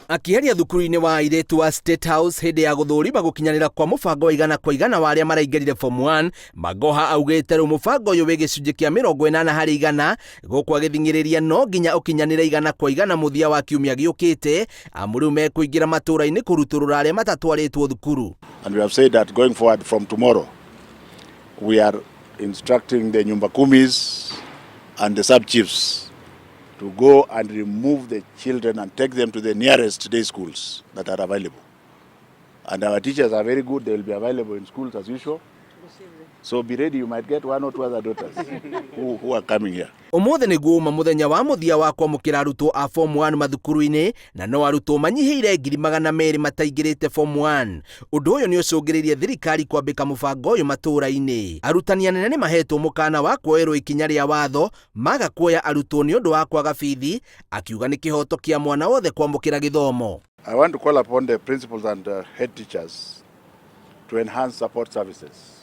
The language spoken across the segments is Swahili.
Akiaria thukuru-inĩ wa airĩtu wa State House hĩndĩ ya gũthũrima gũkinyanĩra kwa mũbango wa igana kwa igana wa arĩa maraingĩrire Form 1, Magoha augĩte rĩu mũbango ũyũ wĩ gĩcunjĩ kĩa 80% gũkũ agĩthing'ĩrĩria no nginya ũkinyanĩre igana kwa igana mũthia wa kiumia gĩũkĩte, amu rĩu mekũingĩra matũũra-inĩ kũrutũrũra arĩa matatwarĩtwo thukuru. And we have said that going forward from tomorrow we are instructing the Nyumba Kumis and the sub-chiefs to go and remove the children and take them to the nearest day schools that are available. And our teachers are very good, they will be available in schools as usual. So be ready, you might get one or two other daughters who are coming here. Ũmũthĩ nĩguo uma mũthenya wa mũthia wa kwamũkĩra arutwo a Form 1 mathukuru-inĩ, na no arutwo manyihĩire 200,000 mataingĩrĩte Form 1. Ũndũ ũyũ nĩ ũcũngĩrĩirie thirikari kwambĩka mũbango ũyũ matũũra-inĩ. Arutani anene nĩ mahetwo mũkana wa kuoerwo ikinya rĩa watho maga kuoya arutwo nĩ ũndũ wa kwaga bithi, akiuga nĩ kĩhoto kĩa mwana wothe kwamũkĩra gĩthomo. I want to call upon the principals and head teachers to enhance support services.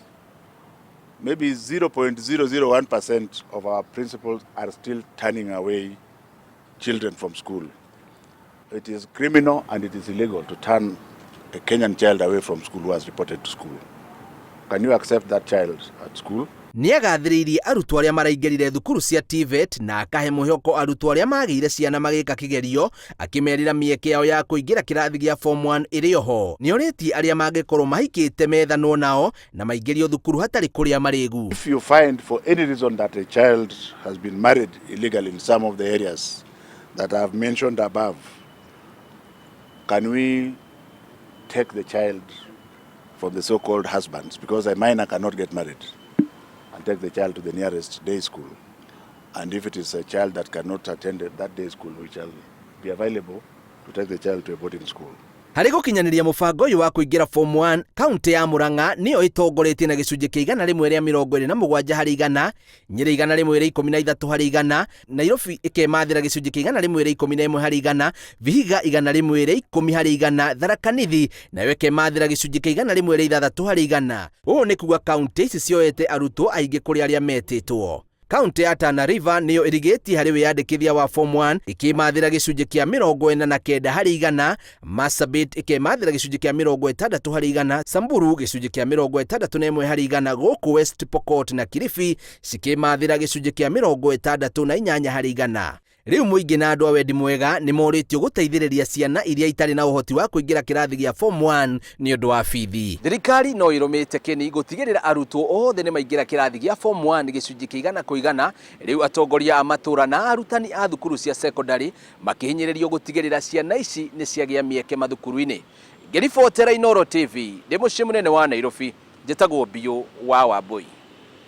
Maybe 0.001% of our principals are still turning away children from school. It is criminal and it is illegal to turn a Kenyan child away from school who has reported to school. Can you accept that child at school? Nĩ agathĩrĩirie arutwo arĩa maraingĩrire thukuru cia TVET na akahe mũhoko arutwo arĩa magĩire ciana magĩka kĩgerio, akĩmerĩra mĩeke yao ya kũingĩra kĩrathi gĩa Form 1 ĩrĩ oho. Nĩ orĩtie arĩa mangĩkorwo mahikĩte methanwo nao na maingĩrio thukuru hatarĩ kũrĩa marĩgu. If you find for any reason that a child has been married illegally in some of the areas that I have mentioned above, can we take the child from the so-called husbands, because a minor cannot get married, and take the child to the nearest day school? And if it is a child that cannot attend that day school, we shall be available to take the child to a boarding school. Harĩ gũkinyanĩria mũbango ũyũ wa kũingĩra Form 1, kaunti ya Murang'a nĩyo ĩtongoretie na gĩcunjĩ kĩa 127 harĩ igana, Nyĩrĩ 113 harĩ igana, Nairobi ĩkemathĩra gĩcunjĩ kĩa 111 harĩ igana, Vihiga 110 harĩ igana, Tharaka Nithi nayo ĩkemathĩra gĩcunjĩ kĩa 106 harĩ igana. Ũũ nĩ kuga kaunti ici cioete arutwo aingĩ kũrĩ arĩa metĩtwo. Kaunti ya Tana River nĩyo ĩrigĩtie harĩ wĩyandĩkithia wa Form 1 ĩkĩmathĩra gĩcunjĩ kĩa 49 harĩ igana, Marsabit ĩkĩmathĩra gĩcunjĩ kĩa 60 harĩ igana, Samburu gĩcunjĩ kĩa 61 harĩ igana, gũkũ West Pokot na Kilifi cikĩmathĩra gĩcunjĩ kĩa 68 harĩ igana. Rĩu mũingĩ na andũ a wendi mwega nĩ morĩtio gũteithĩrĩria ciana iria itarĩ na ũhoti wa kũingĩra kĩrathi gĩa Form 1 nĩ ũndũ wa bithi. Thirikari no ĩrũmĩte kĩni gũtigĩrĩra arutwo othe nĩ maingĩra kĩrathi gĩa Form 1 gĩcunjĩ kĩa 100 kwa igana. Rĩu atongoria a matũũra na arutani a thukuru cia secondary makĩhinyĩrĩrio gũtigĩrĩra ciana ici nĩ ciagĩa mĩeke mathukuru-inĩ. Ngĩribotera Inooro TV, ndĩ mũciĩ mũnene wa Nairobi, njĩtagwo Bio wa Wambui.